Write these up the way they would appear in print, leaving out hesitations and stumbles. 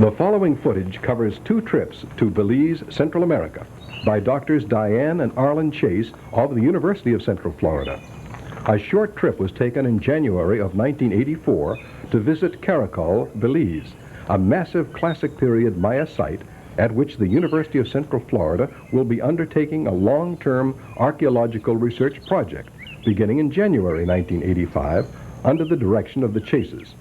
The following footage covers 2 trips to Belize, Central America by Doctors Diane and Arlen Chase of the University of Central Florida. A short trip was taken in January of 1984 to visit Caracol, Belize, a massive classic period Maya site at which the University of Central Florida will be undertaking a long-term archaeological research project beginning in January 1985 under the direction of the Chases.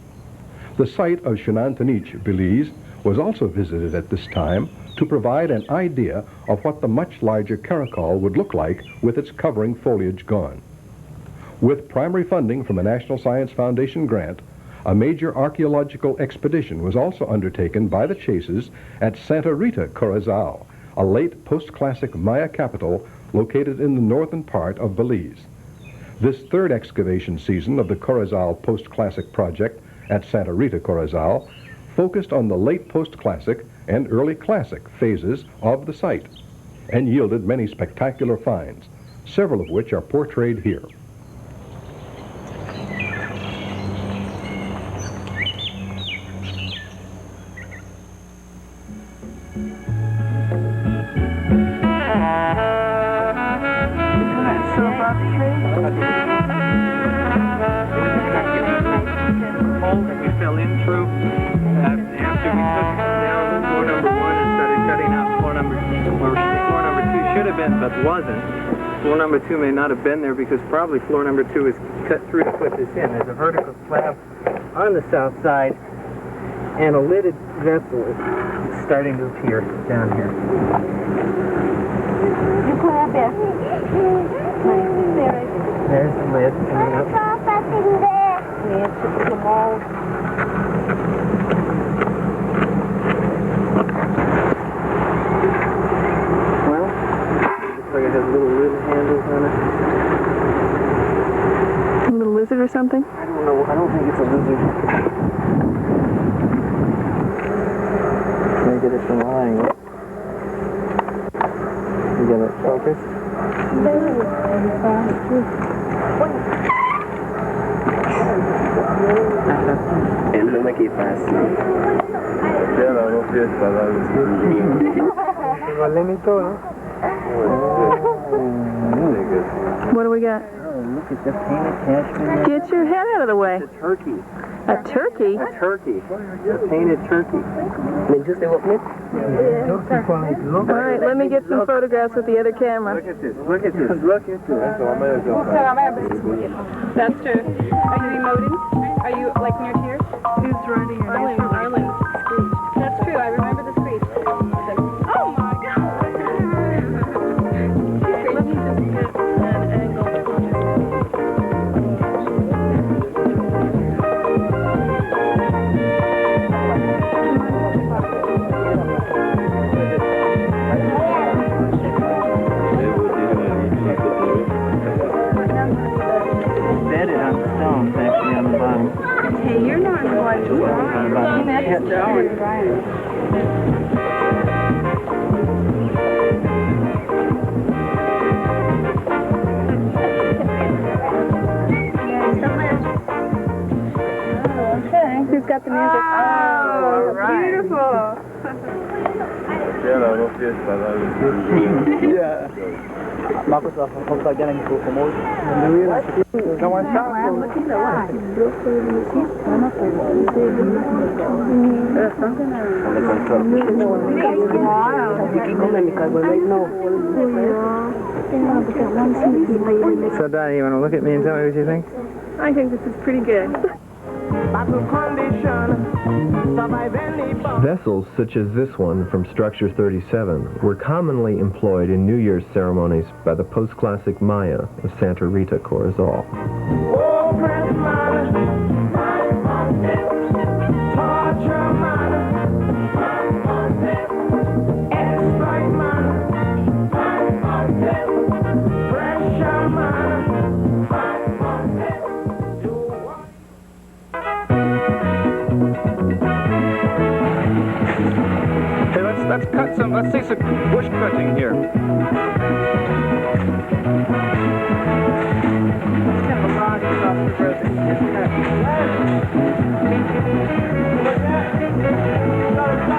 The site of Chinantanich, Belize, was also visited at this time to provide an idea of what the much larger Caracol would look like with its covering foliage gone. With primary funding from a National Science Foundation grant, a major archaeological expedition was also undertaken by the Chases at Santa Rita, Corazao, a late post-classic Maya capital located in the northern part of Belize. This third excavation season of the Corazao post-classic project at Santa Rita, Corazao, focused on the late post-classic and early classic phases of the site and yielded many spectacular finds, several of which are portrayed here. But wasn't. Floor number 2 may not have been there because probably floor number 2 is cut through to put this in. There's a vertical slab on the south side and a lidded vessel is starting to appear down here. There's the lid coming up. It has little lid handles on it. A little lizard or something? I don't know. I don't think it's a lizard. Can I get it from lying? You get it focused? Él no me quitas. What do we got? Oh, look at the painted cashmere. Get your head out of the way. It's a turkey. A turkey? A turkey. A painted turkey. All right, let me get some photographs with the other camera. Look at this. Look at this. Look at this. That's true. Are you emoting? Are you like near tears? Who's running? Arlen. That's true. I remember the screech. Oh my God! Let me just get an angle. Bedded on the stones, actually on the bottom. Hey, you're not going to That's okay. Who's got the music? Oh, right. Beautiful. Yeah. So, Donnie, you want to look at me and tell me what you think? I think this is pretty good. Vessels such as this one from Structure 37 were commonly employed in New Year's ceremonies by the post-classic Maya of Santa Rita, Corazao. Let's see some bush cutting here. Thank you.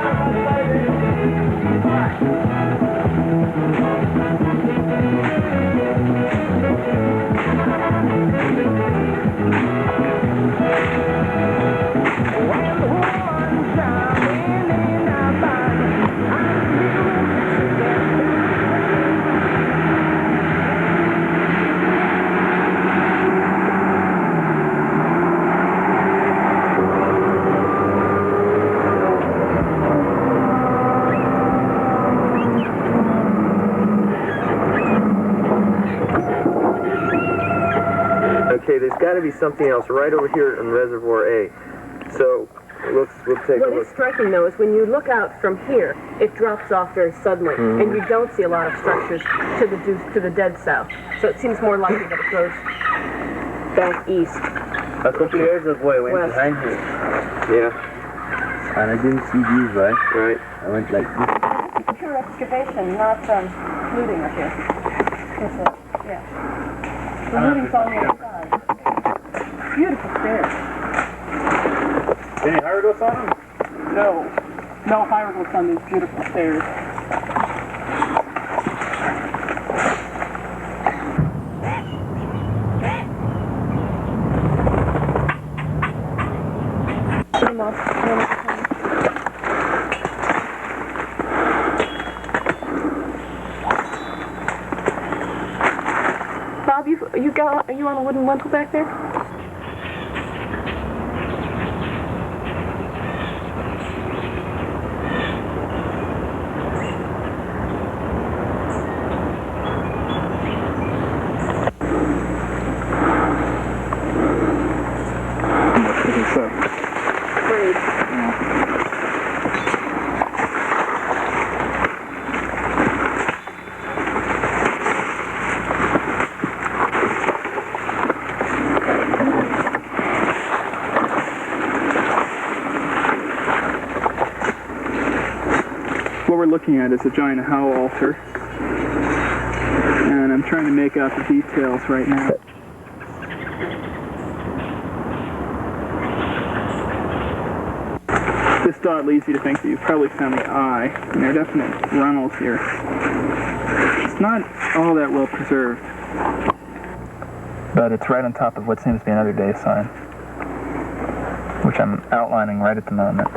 Okay, there's got to be something else right over here in Reservoir A. So we'll take a What look. is striking, though, is when you look out from here, it drops off very suddenly, and you don't see a lot of structures to the dead south. So it seems more likely that it goes back east. A couple years ago, I went West. behind here. Yeah. And I didn't see these, right? Right. I went like this. It's pure excavation, not looting up here. Yeah. The looting's on the other side. Beautiful stairs. Any hieroglyphs on them? No. No hieroglyphs on these beautiful stairs. Bob, are you on a wooden lintel back there? What we're looking at is a giant How altar, and I'm trying to make out the details right now. This dot leads you to think that you've probably found the eye, and there are definite runnels here. It's not all that well preserved, but it's right on top of what seems to be another day sign, which I'm outlining right at the moment.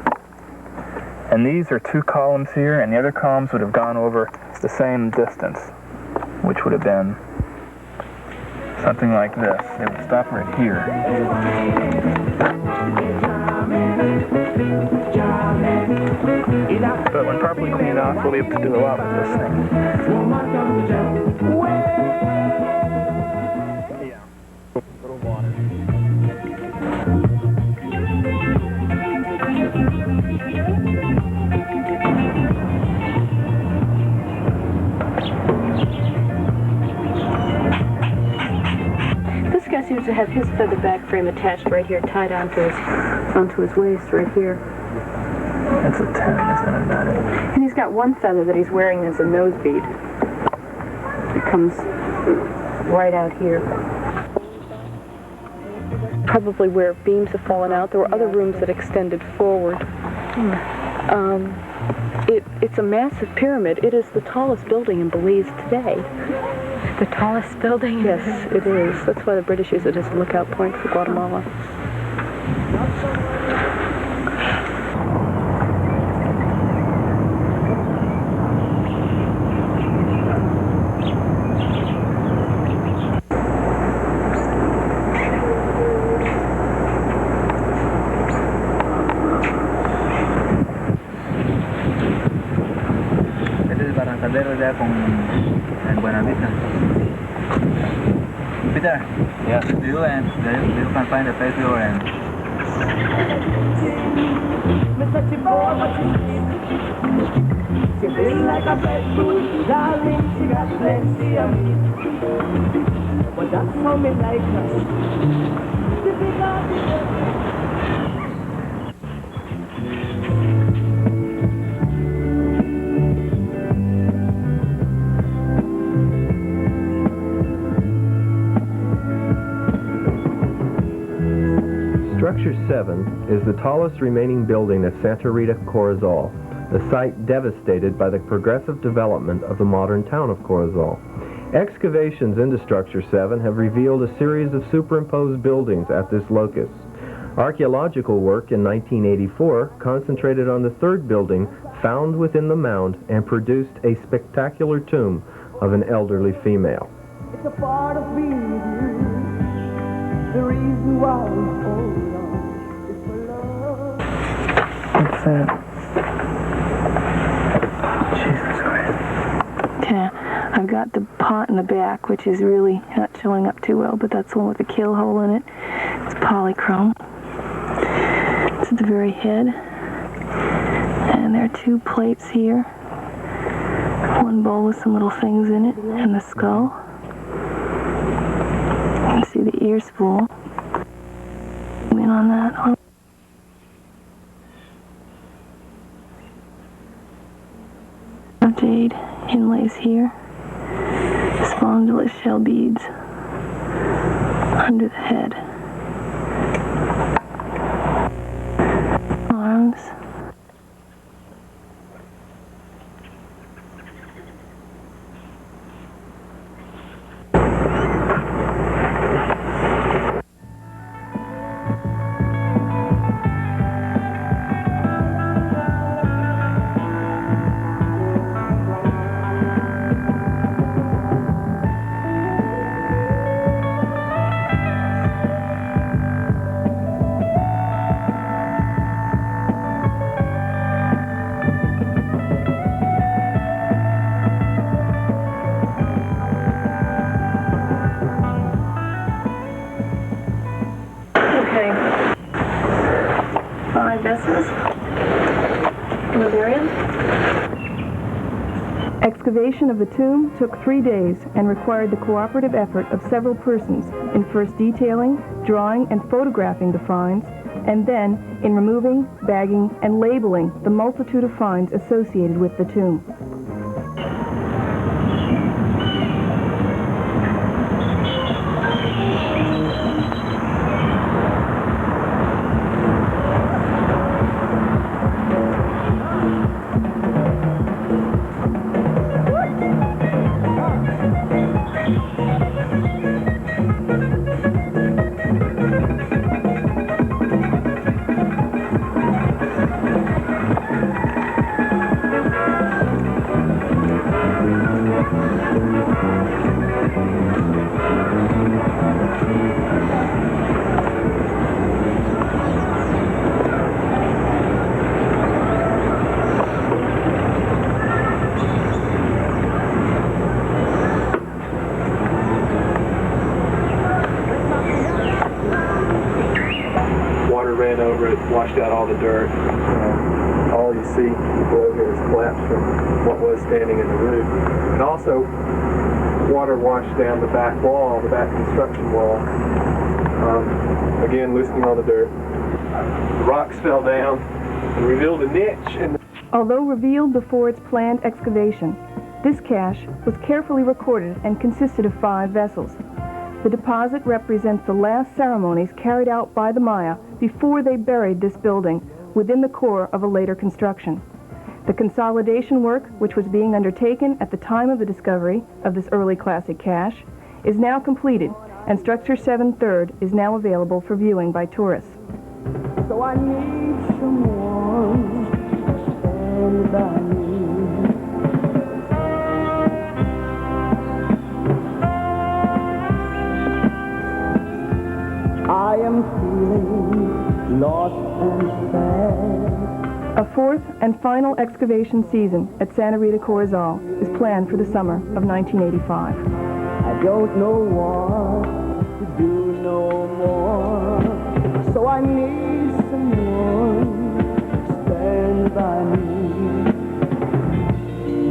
And these are two columns here, and the other columns would have gone over the same distance, which would have been something like this. They would stop right here. But when properly cleaned off, we'll be able to do a lot with this thing. Yeah. A little water. This guy seems to have his feather back frame attached right here, tied onto his waist right here. That's a 10, isn't it? Not it? And he's got one feather that he's wearing as a nose bead. It comes right out here. Probably where beams have fallen out. There were other rooms that extended forward. It's a massive pyramid. It is the tallest building in Belize today. The tallest building? Yes, it is. That's why the British use it as a lookout point for Guatemala. Ya con en Buenavista. Peter, yeah. Do you can find the place you're in? Like a breadfruit, darling, she got plenty of meat. But that's how me like her. Structure 7 is the tallest remaining building at Santa Rita, Corozal, a site devastated by the progressive development of the modern town of Corozal. Excavations into Structure 7 have revealed a series of superimposed buildings at this locus. Archaeological work in 1984 concentrated on the third building found within the mound and produced a spectacular tomb of an elderly female. It's a part of being with you. The reason why we hold on is for love. What's that? Jesus Christ. Yeah, I I've got the pot in the back, which is really not showing up too well, but that's the one with the kill hole in it. It's polychrome. It's at the very head. And there are two plates here. One bowl with some little things in it, and the skull. You can see the ear spool. Zoom in on that. Jade inlays here. Spondylus shell beads under the head. Arms. Excavation of the tomb took 3 days and required the cooperative effort of several persons in first detailing, drawing, and photographing the finds, and then in removing, bagging, and labeling the multitude of finds associated with the tomb. Ran over it, washed out all the dirt. All you see below here is collapse from what was standing in the roof. And also, water washed down the back wall, the back construction wall. Again, loosening all the dirt. The rocks fell down and revealed a niche. Although revealed before its planned excavation, this cache was carefully recorded and consisted of 5 vessels. The deposit represents the last ceremonies carried out by the Maya before they buried this building within the core of a later construction. The consolidation work, which was being undertaken at the time of the discovery of this early classic cache, is now completed, and Structure 7/3 is now available for viewing by tourists. So I need someone to stand by me. I am feeling lost and sad. A 4th and final excavation season at Santa Rita Corozal is planned for the summer of 1985. I don't know what to do no more, so I need someone to stand by me.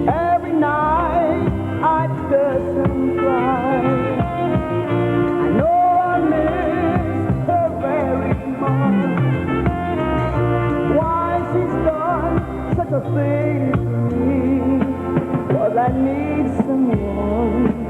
Every night I curse and cry. I know I miss her very much. Why she's done such a thing to me? 'Cause I need someone